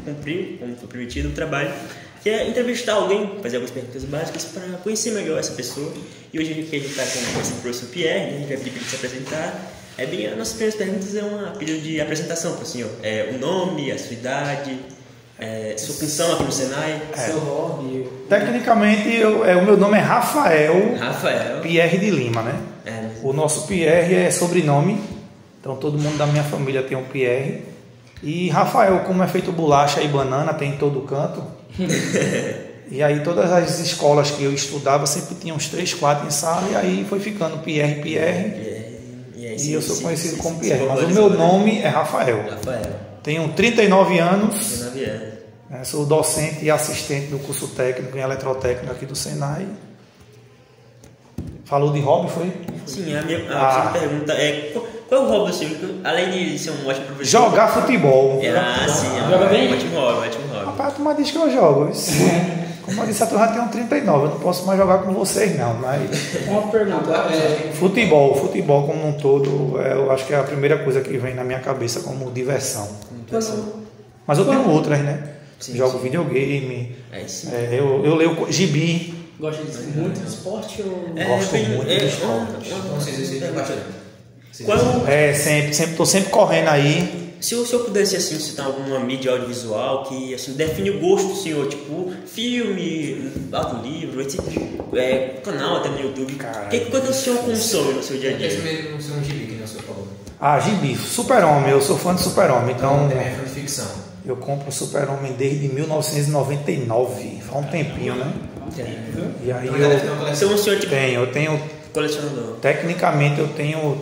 cumprir, como foi prometido, o trabalho, que é entrevistar alguém, fazer algumas perguntas básicas para conhecer melhor essa pessoa. E hoje aqui a gente está com esse professor Pierre, né? A gente vai pedir para ele se apresentar. As nossas primeiras perguntas é uma pedido de apresentação para o senhor. O nome, a sua idade, sua função aqui no Senai. Seu hobby. Tecnicamente, o meu nome é Rafael Pierre de Lima, né? O nosso Pierre é sobrenome, então todo mundo da minha família tem um Pierre. E Rafael, como é feito bolacha e banana, tem em todo canto. E aí todas as escolas que eu estudava sempre tinham uns 3, 4 em sala, e aí foi ficando Pierre. E eu sou conhecido como Pierre, mas o meu nome é Rafael. Tenho 39 anos. Sou docente e assistente do curso técnico em eletrotécnica aqui do Senai. Falou de hobby, foi? Sim, a minha pergunta é: qual é o hobby do senhor? Além de ser um ótimo professor. Jogar futebol. Sim, joga bem? Ótimo hobby. Rapaz, a turma diz que eu jogo. Como eu disse, a turma já tem 39, eu não posso mais jogar com vocês, não. Mas uma pergunta. Futebol como um todo, eu acho que é a primeira coisa que vem na minha cabeça como diversão. Mas eu tenho outras, né? Jogo videogame, eu leio gibi. Gosta muito de esporte? Gosto muito de esporte. Estou sempre correndo aí. Se o senhor pudesse assim, citar alguma mídia audiovisual que assim, define o gosto do senhor, tipo filme, audiolivro, canal até no YouTube, o que o senhor consome no seu dia a dia? Esse mesmo não um gibi que não senhor falou. Gibi, Super-Homem, eu sou fã de Super-Homem, então também é fã de ficção. Eu compro Super-Homem desde 1999, faz um tempinho, né? E aí eu tenho colecionador. Tecnicamente eu tenho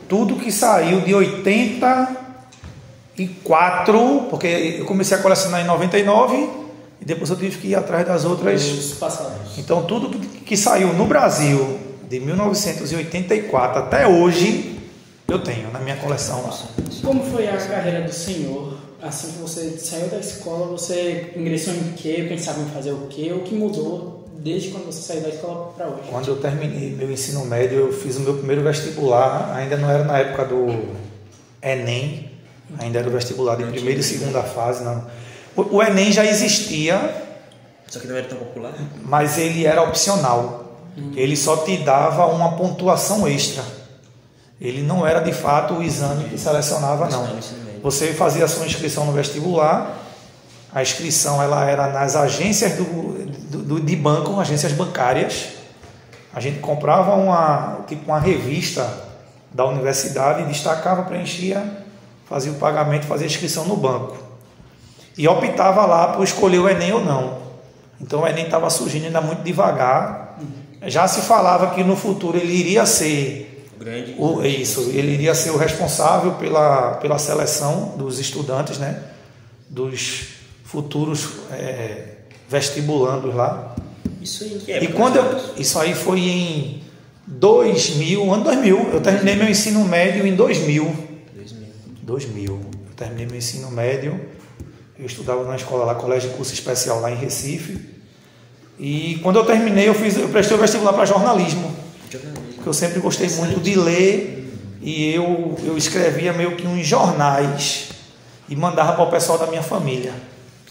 tudo que saiu de 84, porque eu comecei a colecionar em 99 e depois eu tive que ir atrás das outras. Então tudo que saiu no Brasil de 1984 até hoje eu tenho na minha coleção. Como foi a carreira do senhor? Assim que você saiu da escola, você ingressou em quê? Quem sabe fazer o quê? O que mudou desde quando você saiu da escola para hoje? Quando eu terminei meu ensino médio, eu fiz o meu primeiro vestibular. Ainda não era na época do Enem, ainda era o vestibular de primeira e segunda fase. Não. O Enem já existia, só que não era tão popular, mas ele era opcional. Ele só te dava uma pontuação extra. Ele não era de fato o exame que selecionava, não. Você fazia a sua inscrição no vestibular, a inscrição ela era nas agências de banco, agências bancárias. A gente comprava uma revista da universidade, destacava, preenchia, fazia o pagamento, fazia a inscrição no banco. E optava lá por escolher o Enem ou não. Então o Enem estava surgindo ainda muito devagar. Já se falava que no futuro ele iria ser ele iria ser o responsável pela seleção dos estudantes, né? Dos futuros vestibulandos lá. Isso aí que é? E isso aí foi em 2000, ano 2000. Eu terminei meu ensino médio em 2000. Eu terminei meu ensino médio. Eu estudava numa escola lá, Colégio de Curso Especial lá em Recife. E quando eu terminei, eu prestei o vestibular para jornalismo. Porque eu sempre gostei muito de ler e eu escrevia meio que uns jornais e mandava para o pessoal da minha família.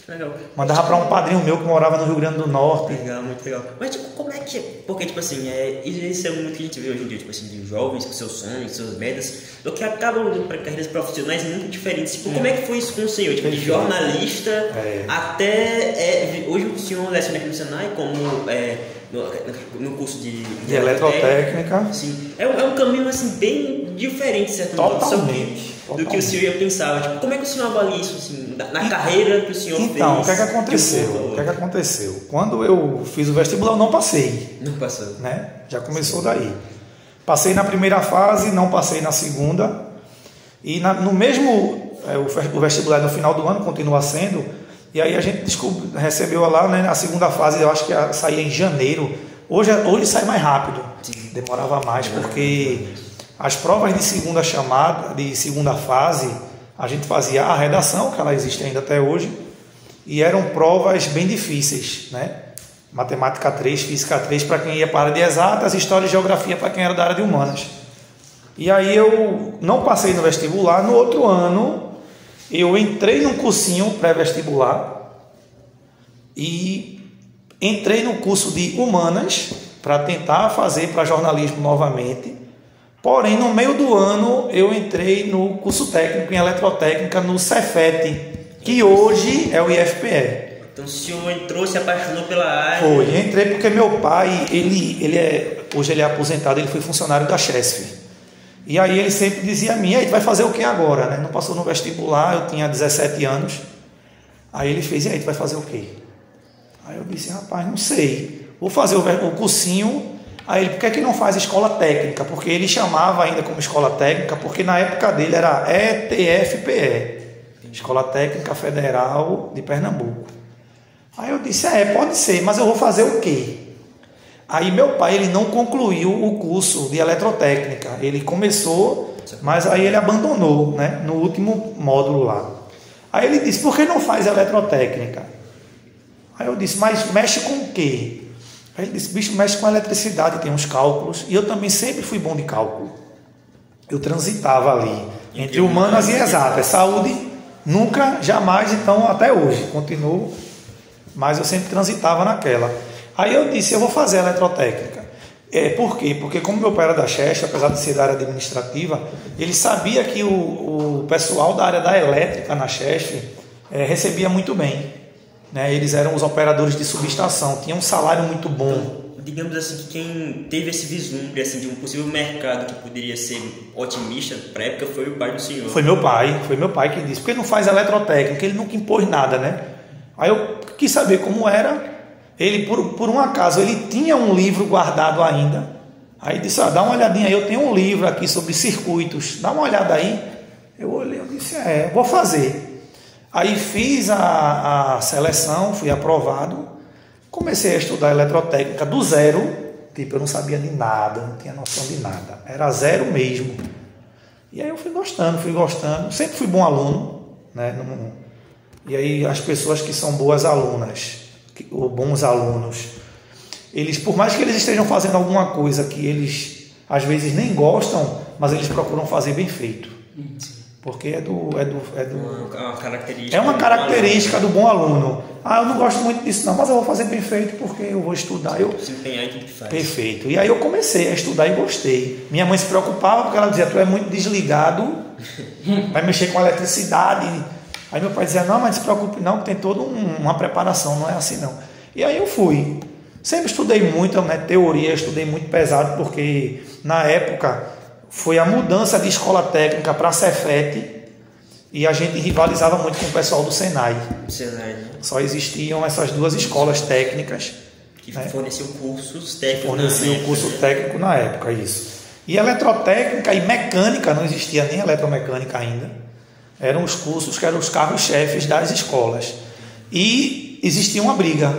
Legal. Mandava para um padrinho meu que morava no Rio Grande do Norte. Legal, muito legal. Mas tipo, como é que... Porque tipo assim, isso é muito que a gente vê hoje em dia, tipo assim, de jovens com seus sonhos, suas metas, do que acabam indo para carreiras profissionais muito diferentes. Tipo, como é que foi isso com o senhor? Tipo, de jornalista até... hoje o senhor leciona aqui no Senai como... no curso de eletrotécnica. Sim. É um caminho assim, bem diferente, certo? Totalmente. Do que o senhor ia pensar. Tipo, como é que o senhor avalia isso assim, na carreira que o senhor fez? Então, o que é que aconteceu? Quando eu fiz o vestibular, eu não passei. Não passou. Né? Já começou daí. Passei na primeira fase, não passei na segunda. E no mesmo... o vestibular no final do ano continua sendo... E aí a gente recebeu lá, né, a segunda fase, eu acho que saía em janeiro. Hoje sai mais rápido. Demorava mais, porque as provas de segunda chamada, de segunda fase, a gente fazia a redação, que ela existe ainda até hoje, e eram provas bem difíceis, né? Matemática 3, Física 3 para quem ia para a área de exatas, História e Geografia para quem era da área de humanas. E aí eu não passei no vestibular. No outro ano eu entrei num cursinho pré-vestibular e entrei no curso de Humanas para tentar fazer para jornalismo novamente. Porém, no meio do ano, eu entrei no curso técnico em eletrotécnica no Cefet, que hoje é o IFPE. Então o senhor entrou, se apaixonou pela área? Foi, entrei porque meu pai, hoje ele é aposentado, ele foi funcionário da Chesf. E aí ele sempre dizia a mim, aí tu vai fazer o que agora? Né? Não passou no vestibular, eu tinha 17 anos. Aí ele fez, e aí tu vai fazer o quê? Aí eu disse, rapaz, não sei, vou fazer o cursinho. Aí ele, por que não faz escola técnica? Porque ele chamava ainda como escola técnica, porque na época dele era ETFPE, Escola Técnica Federal de Pernambuco. Aí eu disse, pode ser, mas eu vou fazer o quê? Aí meu pai, ele não concluiu o curso de eletrotécnica. Ele começou, mas aí ele abandonou, né, no último módulo lá. Aí ele disse, por que não faz eletrotécnica? Aí eu disse, mas mexe com o quê? Aí ele disse, bicho, mexe com eletricidade, tem uns cálculos. E eu também sempre fui bom de cálculo. Eu transitava ali, entre humanas e exatas. Saúde, nunca, jamais, então até hoje, continuo. Mas eu sempre transitava naquela. Aí eu disse, eu vou fazer eletrotécnica. Por quê? Porque como meu pai era da Chesf, apesar de ser da área administrativa, ele sabia que o pessoal da área da elétrica na Chesf recebia muito bem. Né? Eles eram os operadores de subestação, tinham um salário muito bom. Então, digamos assim, que quem teve esse vislumbre assim, de um possível mercado que poderia ser otimista para a época foi o pai do senhor. Foi meu pai que disse, porque ele não faz eletrotécnica, ele nunca impôs nada, né? Aí eu quis saber como era. Ele, por um acaso, ele tinha um livro guardado ainda. Aí disse, dá uma olhadinha aí, eu tenho um livro aqui sobre circuitos, dá uma olhada aí. Eu olhei, eu disse, vou fazer. Aí fiz a seleção, fui aprovado, comecei a estudar eletrotécnica do zero, tipo, eu não sabia de nada, não tinha noção de nada, era zero mesmo. E aí eu fui gostando, sempre fui bom aluno, né? E aí as pessoas que são boas alunas, ou bons alunos, eles, por mais que eles estejam fazendo alguma coisa que eles às vezes nem gostam, mas eles procuram fazer bem feito. Porque é uma característica do bom aluno. Eu não gosto muito disso não, mas eu vou fazer bem feito porque eu vou estudar. Se empenhar em tudo que faz. Perfeito. E aí eu comecei a estudar e gostei. Minha mãe se preocupava porque ela dizia, tu é muito desligado, vai mexer com eletricidade. Aí meu pai dizia, não, mas não se preocupe não, que tem toda uma preparação, não é assim não. E aí eu fui. Sempre estudei muito, né, teoria, estudei muito pesado, porque na época foi a mudança de escola técnica para a Cefet e a gente rivalizava muito com o pessoal do Senai. Né? Só existiam essas duas escolas técnicas. Que forneciam cursos técnicos. Forneciam curso técnico na época, isso. E eletrotécnica e mecânica, não existia nem eletromecânica ainda. Eram os cursos que eram os carros-chefes das escolas. E existia uma briga,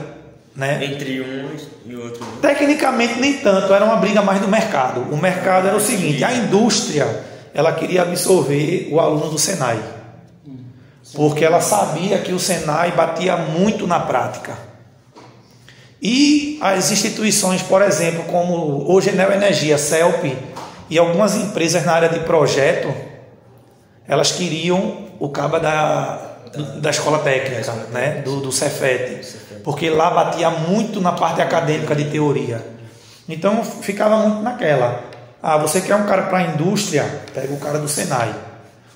né? Entre um e outro. Tecnicamente nem tanto, era uma briga mais do mercado. O mercado era o seguinte, a indústria, ela queria absorver o aluno do Senai. Porque ela sabia que o Senai batia muito na prática. E as instituições, por exemplo, como hoje Enel Energia, CELP e algumas empresas na área de projeto, elas queriam o cabo da escola técnica, né? do Cefet, porque lá batia muito na parte acadêmica de teoria. Então ficava muito naquela. Você quer um cara para a indústria, pega o cara do Senai.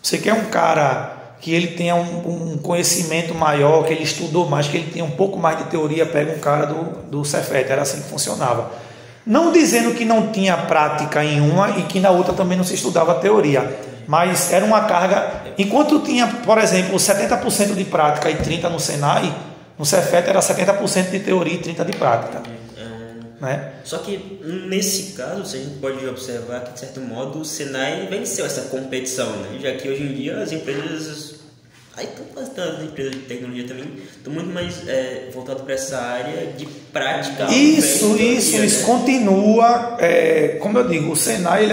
Você quer um cara que ele tenha um conhecimento maior, que ele estudou mais, que ele tenha um pouco mais de teoria, pega um cara do Cefet. Era assim que funcionava. Não dizendo que não tinha prática em uma e que na outra também não se estudava teoria. Mas era uma carga, enquanto tinha, por exemplo, 70% de prática e 30% no Senai, no Cefet era 70% de teoria e 30% de prática. Né? Só que nesse caso, a gente pode observar que, de certo modo, o Senai venceu essa competição, né? Já que hoje em dia as empresas, as empresas de tecnologia também estão muito mais voltadas para essa área de prática. Isso continua, como eu digo, o Senai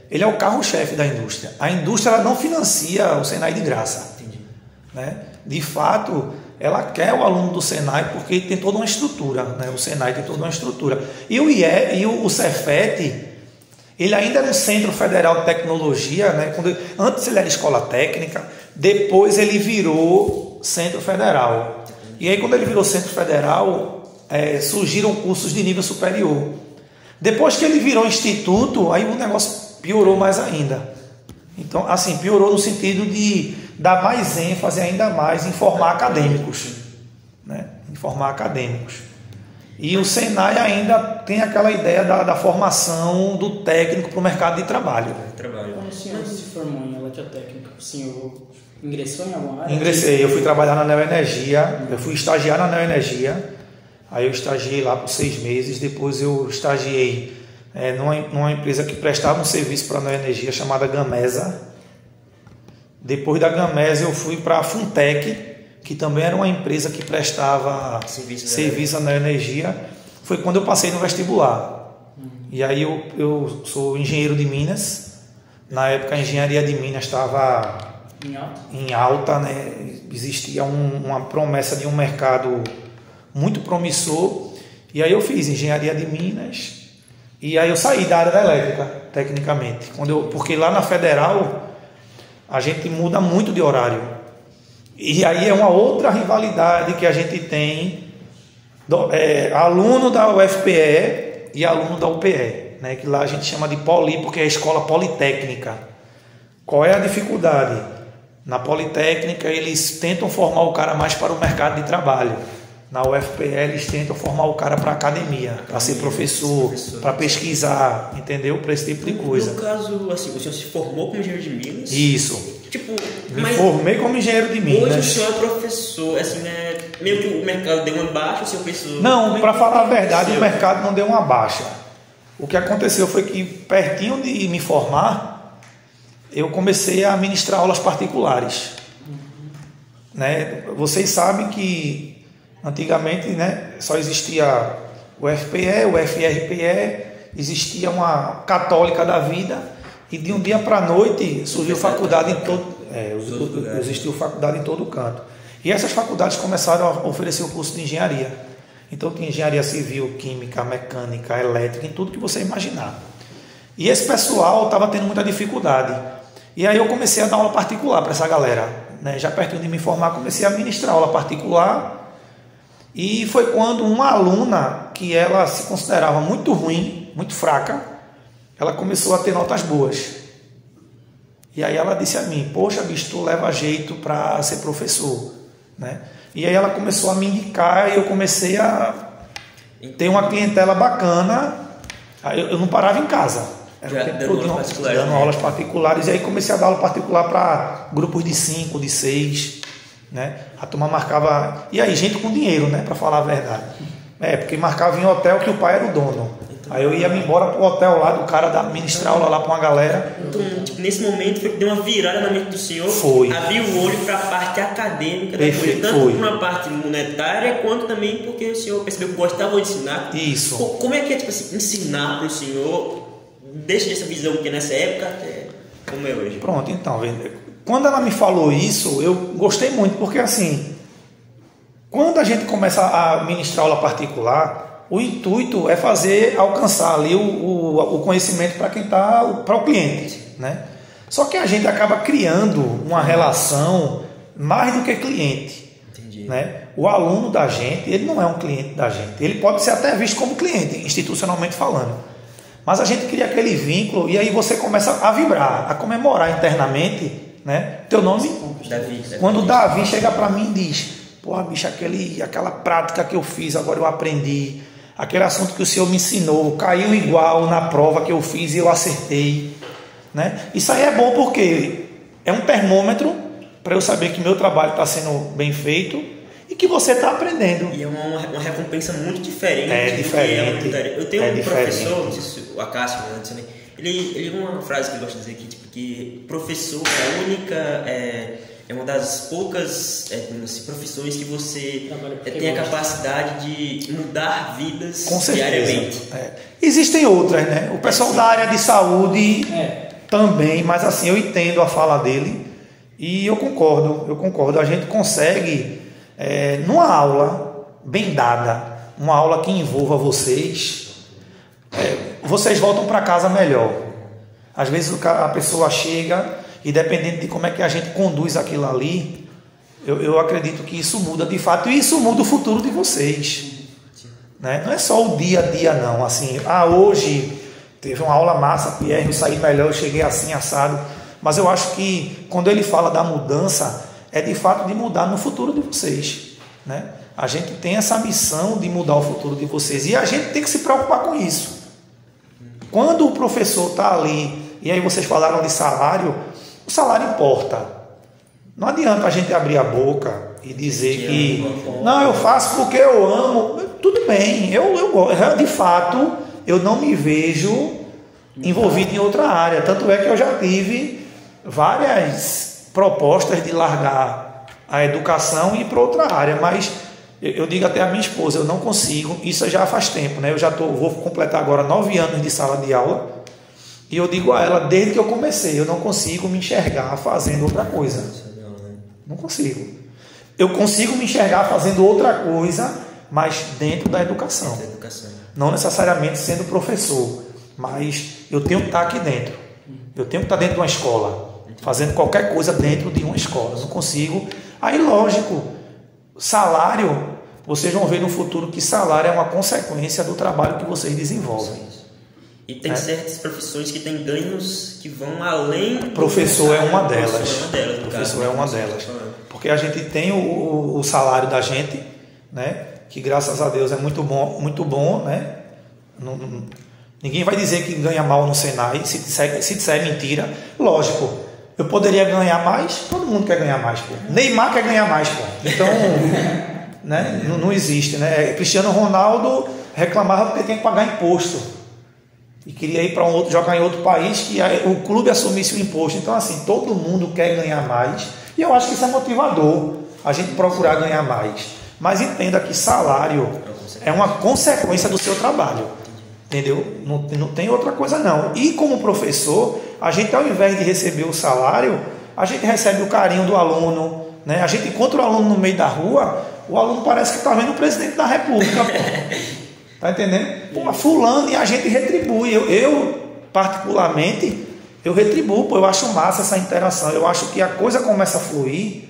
ele é o carro-chefe da indústria. A indústria ela não financia o Senai de graça. Entendi. Né? De fato, ela quer o aluno do Senai porque tem toda uma estrutura. Né? O Senai tem toda uma estrutura. E o Cefet, ele ainda era um Centro Federal de Tecnologia. Né? Antes ele era escola técnica, Depois ele virou Centro Federal. E aí quando ele virou Centro Federal, surgiram cursos de nível superior. Depois que ele virou instituto, aí o negócio piorou mais ainda. Então, assim, piorou no sentido de dar mais ênfase ainda mais em formar acadêmicos, né? Em formar acadêmicos. E o Senai ainda tem aquela ideia da formação do técnico para o mercado de trabalho. Quando o senhor se formou em eletrotécnica, o senhor ingressou em alguma área? Ingressei, eu fui trabalhar na Neoenergia, eu fui estagiar na Neoenergia, aí eu estagiei lá por 6 meses, depois eu estagiei numa empresa que prestava um serviço para a Neoenergia chamada Gamesa. Depois da Gamesa eu fui para a Funtec, que também era uma empresa que prestava serviço à Neoenergia. Foi quando eu passei no vestibular. E aí eu sou engenheiro de Minas. Na época a engenharia de Minas estava em alta, né? Existia uma promessa de um mercado muito promissor. E aí eu fiz engenharia de Minas. E aí eu saí da área da elétrica, tecnicamente. Porque lá na Federal a gente muda muito de horário. E aí é uma outra rivalidade que a gente tem, aluno da UFPE e aluno da UPE, né? Que lá a gente chama de Poli, porque é a escola politécnica. Qual é a dificuldade? Na politécnica eles tentam formar o cara mais para o mercado de trabalho. Na UFPE eles tentam formar o cara para a academia, para ser professor, para pesquisar, entendeu? Para esse tipo de coisa. No caso, assim, o senhor se formou como engenheiro de Minas? Isso. Tipo, Me formei como engenheiro de Minas. Hoje o senhor é professor, assim, né? Meio que o mercado deu uma baixa, o senhor pensou... Não, para falar a verdade, o mercado não deu uma baixa. O que aconteceu foi que, pertinho de me formar, eu comecei a ministrar aulas particulares. Né? Vocês sabem que antigamente, né, só existia o FPE, o FRPE, existia uma católica da vida, e de um dia para a noite surgiu faculdade em existiu faculdade em todo canto. E essas faculdades começaram a oferecer o curso de engenharia. Então tinha engenharia civil, química, mecânica, elétrica, em tudo que você imaginar. E esse pessoal estava tendo muita dificuldade. E aí eu comecei a dar aula particular para essa galera. Né? Já pertinho de me formar, comecei a ministrar aula particular. E foi quando uma aluna, que ela se considerava muito ruim, muito fraca, ela começou a ter notas boas. E aí ela disse a mim, poxa, bicho, tu leva jeito para ser professor. Né? E aí ela começou a me indicar e eu comecei a ter uma clientela bacana. Eu não parava em casa. Dando aulas particulares. E aí comecei a dar aula particular para grupos de 5, de 6. Né? A turma marcava. E aí, gente com dinheiro, né? Para falar a verdade. Porque marcava em hotel que o pai era o dono. Aí eu ia me embora pro hotel lá do cara ministrar aula lá pra uma galera. Então, tipo, nesse momento foi que deu uma virada na mente do senhor. Foi. Abriu o olho para a parte acadêmica da coisa, tanto para uma parte monetária quanto também porque o senhor percebeu que gostava de ensinar. Isso. Como é que é, tipo assim, ensinar para o senhor, deixa essa visão que nessa época até como é hoje? Pronto, então, quando ela me falou isso, eu gostei muito, porque assim, quando a gente começa a ministrar aula particular, o intuito é fazer alcançar ali o conhecimento para quem está, para o cliente, né? Só que a gente acaba criando uma relação mais do que cliente. Entendi. Né? O aluno da gente, ele não é um cliente da gente, ele pode ser até visto como cliente, institucionalmente falando, mas a gente cria aquele vínculo e aí você começa a vibrar, a comemorar internamente, né? Teu nome? Davi. Quando o Davi chega para mim e diz, porra, bicho, aquela prática que eu fiz, agora eu aprendi. Aquele assunto que o senhor me ensinou, caiu igual na prova que eu fiz e eu acertei. Né? Isso aí é bom porque é um termômetro para eu saber que meu trabalho está sendo bem feito e que você está aprendendo. E é uma recompensa muito diferente. É diferente. Eu tenho um professor, não sei se o Acácio, né, ele uma frase que ele gosta de dizer aqui, tipo, que professor é a única... É uma das poucas profissões que você tem a capacidade de mudar vidas diariamente. Existem outras, né? O pessoal da área de saúde também, mas assim, eu entendo a fala dele e eu concordo. A gente consegue, numa aula bem dada, uma aula que envolva vocês, vocês voltam para casa melhor. Às vezes a pessoa chega... e dependendo de como é que a gente conduz aquilo ali, eu acredito que isso muda de fato, e isso muda o futuro de vocês, né? Não é só o dia a dia não, assim, hoje teve uma aula massa, Pierre, eu saí melhor, eu cheguei assim, assado, mas eu acho que quando ele fala da mudança, é de fato de mudar no futuro de vocês, né? A gente tem essa missão de mudar o futuro de vocês, e a gente tem que se preocupar com isso. Quando o professor está ali, e aí vocês falaram de salário, o salário importa. Não adianta a gente abrir a boca e dizer que não, eu faço porque eu amo. Tudo bem, de fato, eu não me vejo envolvido em outra área. Tanto é que eu já tive várias propostas de largar a educação e ir para outra área, mas eu digo até a minha esposa, eu não consigo, isso já faz tempo, né? Vou completar agora 9 anos de sala de aula, e eu digo a ela, desde que eu comecei, eu não consigo me enxergar fazendo outra coisa. Não consigo. Eu consigo me enxergar fazendo outra coisa, mas dentro da educação. Não necessariamente sendo professor, mas eu tenho que estar aqui dentro. Eu tenho que estar dentro de uma escola, fazendo qualquer coisa dentro de uma escola. Eu não consigo. Aí, lógico, salário, vocês vão ver no futuro que salário é uma consequência do trabalho que vocês desenvolvem. E tem certas profissões que têm ganhos que vão além. Professor é uma delas. Professor é uma delas. Porque a gente tem o salário da gente, né? Que graças a Deus é muito bom, né? Ninguém vai dizer que ganha mal no Senai, se disser mentira. Lógico. Eu poderia ganhar mais, todo mundo quer ganhar mais, pô. Neymar quer ganhar mais, pô. Então, né, não existe, né? Cristiano Ronaldo reclamava porque tinha que pagar imposto e queria ir para jogar em outro país que o clube assumisse o imposto. Então, assim, todo mundo quer ganhar mais, e eu acho que isso é motivador, a gente procurar ganhar mais. Mas entenda que salário é uma consequência do seu trabalho. Entendeu? Não tem outra coisa não. E como professor, a gente, ao invés de receber o salário, a gente recebe o carinho do aluno, né? A gente encontra o aluno no meio da rua, o aluno parece que está vendo o presidente da República. Tá entendendo? Pô, fulano, e a gente retribui. Eu particularmente, eu retribuo. Eu acho massa essa interação. Eu acho que a coisa começa a fluir,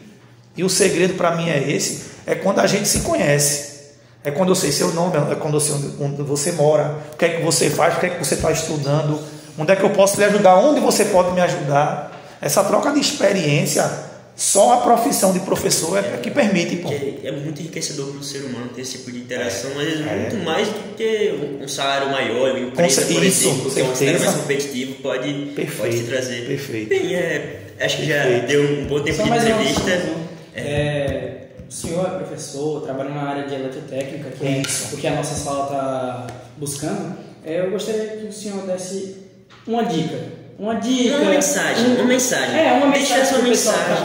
e o segredo para mim é esse, é quando a gente se conhece. É quando eu sei seu nome, é quando eu sei onde você mora, o que é que você faz, o que é que você está estudando, onde é que eu posso lhe ajudar, onde você pode me ajudar. Essa troca de experiência, só a profissão de professor é que permite. Pô. É muito enriquecedor para o ser humano ter esse tipo de interação, mas muito mais do que um salário maior, uma empresa, por exemplo, que é um salário mais competitivo, pode te trazer. Perfeito. Bem, acho que já deu um bom tempo de entrevista. O senhor é professor, trabalha na área de eletrotécnica, que é o que a nossa sala está buscando. Eu gostaria que o senhor desse uma dica. Uma mensagem. Uma mensagem. Deixa sua mensagem.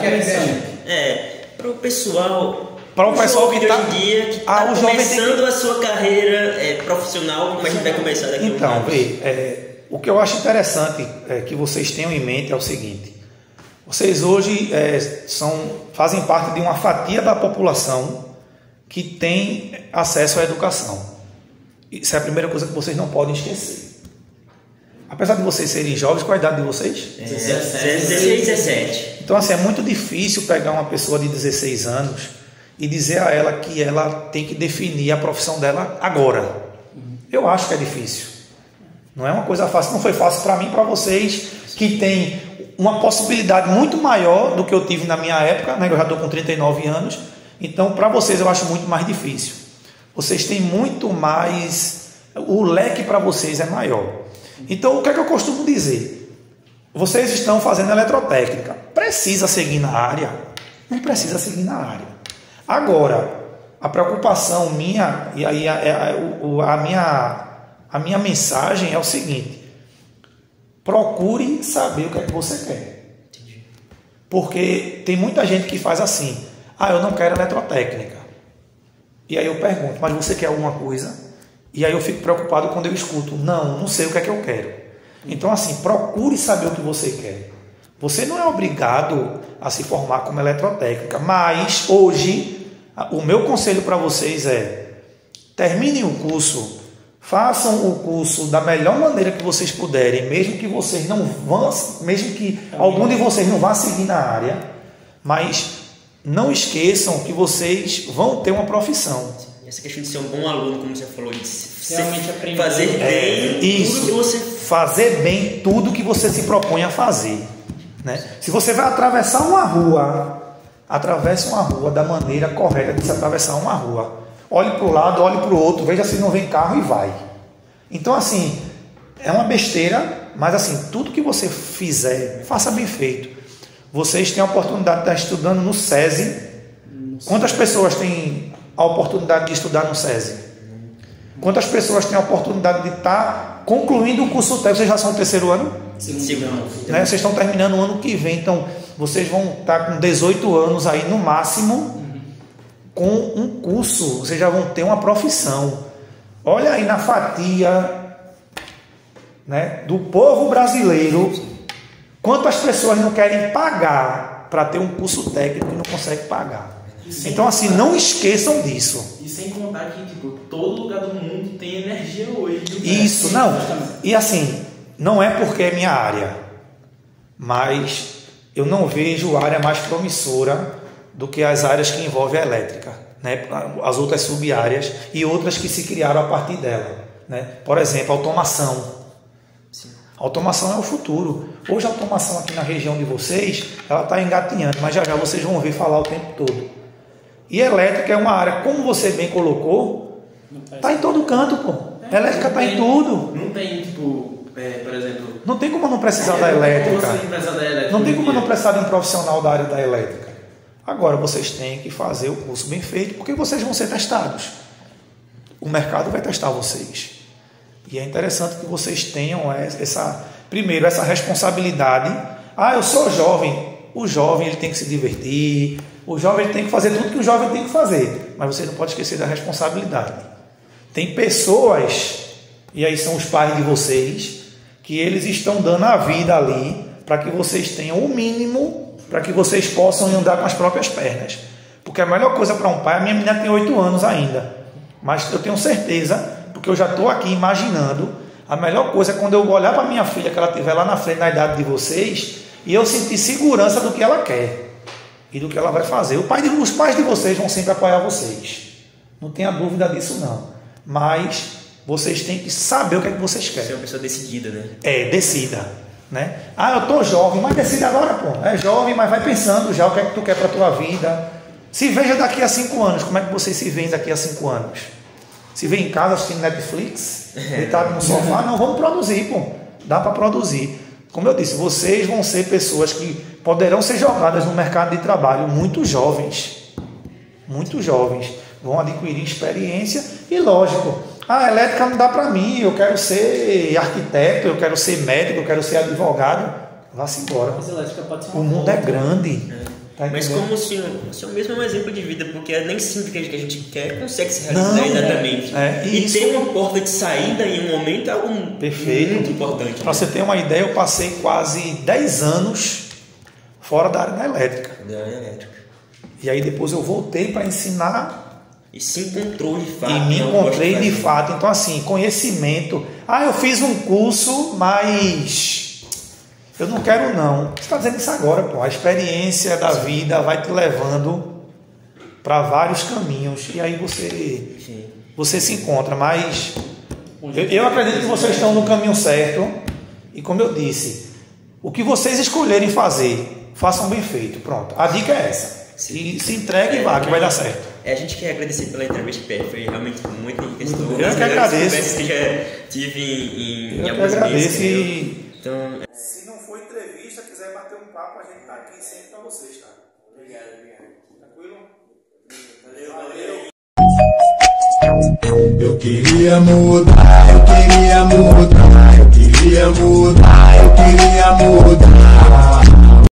Para o pessoal. Para o pessoal que está hoje em dia, que está começando a sua carreira profissional, como a gente vai começar daqui a um ano. Então, o que eu acho interessante que vocês tenham em mente é o seguinte. Vocês hoje fazem parte de uma fatia da população que tem acesso à educação. Isso é a primeira coisa que vocês não podem esquecer. Apesar de vocês serem jovens, qual a idade de vocês? 16, 17. Então, assim, é muito difícil pegar uma pessoa de 16 anos e dizer a ela que ela tem que definir a profissão dela agora. Eu acho que é difícil. Não é uma coisa fácil. Não foi fácil para mim, para vocês que têm uma possibilidade muito maior do que eu tive na minha época, né? Eu já estou com 39 anos, então para vocês eu acho muito mais difícil. Vocês têm muito mais, o leque para vocês é maior. Então o que é que eu costumo dizer? Vocês estão fazendo eletrotécnica, precisa seguir na área? Não precisa seguir na área. Agora, a preocupação minha, e aí a minha mensagem é o seguinte: procure saber o que é que você quer. Porque tem muita gente que faz assim: eu não quero eletrotécnica. E aí eu pergunto: mas você quer alguma coisa? E aí eu fico preocupado quando eu escuto: não sei o que é que eu quero. Então, assim, procure saber o que você quer. Você não é obrigado a se formar como eletrotécnica, mas hoje o meu conselho para vocês é: terminem o curso Façam o curso da melhor maneira que vocês puderem, mesmo que vocês não vão, mesmo que algum de vocês não vá seguir na área, mas não esqueçam que vocês vão ter uma profissão. Essa questão de ser um bom aluno, como você falou, de realmente aprender. fazer bem Isso, tudo que você... fazer bem tudo que você se propõe a fazer, né? Se você vai atravessar uma rua, atravesse uma rua da maneira correta de se atravessar uma rua. Olhe para o lado, olhe para o outro, veja se não vem carro e vai. Então, assim, é uma besteira, mas assim, tudo que você fizer, faça bem feito. Vocês têm a oportunidade de estar estudando no SESI. Quantas pessoas têm a oportunidade de estudar no SESI? Quantas pessoas têm a oportunidade de estar concluindo o curso técnico? Vocês já são no terceiro ano? Segundo. Né? Vocês estão terminando o ano que vem, então vocês vão estar com 18 anos aí no máximo. Com um curso, vocês já vão ter uma profissão. Olha aí na fatia, né, do povo brasileiro, quantas pessoas não querem pagar para ter um curso técnico e não conseguem pagar. Então, assim, não esqueçam disso. E sem contar que, tipo, todo lugar do mundo tem energia hoje. Isso, não. E assim, não é porque é minha área, mas eu não vejo área mais promissora do que as áreas que envolvem a elétrica, né? As outras sub-áreas e outras que se criaram a partir dela, né? Por exemplo, automação. Sim. A automação é o futuro. Hoje a automação aqui na região de vocês, ela está engatinhando, mas já já vocês vão ouvir falar o tempo todo. E elétrica é uma área, como você bem colocou, está em todo canto, pô. A elétrica está em tudo. Não tem, tipo, por exemplo... Não tem como não precisar da elétrica. Não tem como não precisar de um profissional da área da elétrica. Agora vocês têm que fazer o curso bem feito, porque vocês vão ser testados. O mercado vai testar vocês. E é interessante que vocês tenham primeiro, essa responsabilidade. Ah, eu sou jovem. O jovem ele tem que se divertir. O jovem ele tem que fazer tudo que o jovem tem que fazer. Mas você não pode esquecer da responsabilidade. Tem pessoas, e aí são os pais de vocês, que eles estão dando a vida ali para que vocês tenham o mínimo, para que vocês possam andar com as próprias pernas. Porque a melhor coisa para um pai, a minha menina tem 8 anos ainda, mas eu tenho certeza, porque eu já estou aqui imaginando, a melhor coisa é quando eu olhar para minha filha, que ela estiver lá na frente, na idade de vocês, e eu sentir segurança do que ela quer e do que ela vai fazer. Os pais de vocês vão sempre apoiar vocês, não tenha dúvida disso não, mas vocês têm que saber o que é que vocês querem. Você é uma pessoa decidida, né? Decida. Né? Ah, eu estou jovem, mas decide agora, pô. É jovem, mas vai pensando já o que é que tu quer para a tua vida. Se veja daqui a 5 anos, como é que vocês se veem daqui a 5 anos? Se vê em casa assistindo Netflix, deitado no sofá, não, vamos produzir, pô. Dá para produzir. Como eu disse, vocês vão ser pessoas que poderão ser jogadas no mercado de trabalho muito jovens. Muito jovens. Vão adquirir experiência e, lógico, a elétrica não dá para mim, eu quero ser arquiteto, eu quero ser médico, eu quero ser advogado. Vá-se embora. Mas a elétrica pode ser o mundo é grande. Tá mas como o senhor mesmo é um exemplo de vida, porque nem sempre que a gente quer consegue se realizar exatamente. E ter uma porta de saída em um momento é algo perfeito, muito importante. Para você ter uma ideia, eu passei quase 10 anos fora da área da elétrica. E aí depois eu voltei para ensinar. E se encontrou de fato. E me encontrei de fato. Então, assim, conhecimento. Ah, eu fiz um curso, mas eu não quero não. Você está dizendo isso agora, pô. A experiência da vida vai te levando para vários caminhos. E aí você se encontra. Mas eu acredito que vocês estão no caminho certo. E como eu disse, o que vocês escolherem fazer, façam bem feito. Pronto. A dica é essa. Se entregue e vá, que vai dar certo. A gente quer agradecer pela entrevista, Pierre. Foi realmente muito enriquecedor. Eu que agradeço. Que já tive em algumas vezes. Então, se não for entrevista, quiser bater um papo, a gente está aqui sempre para vocês, tá? Obrigado. Tranquilo? Valeu. Eu queria mudar, eu queria mudar, eu queria mudar, eu queria mudar.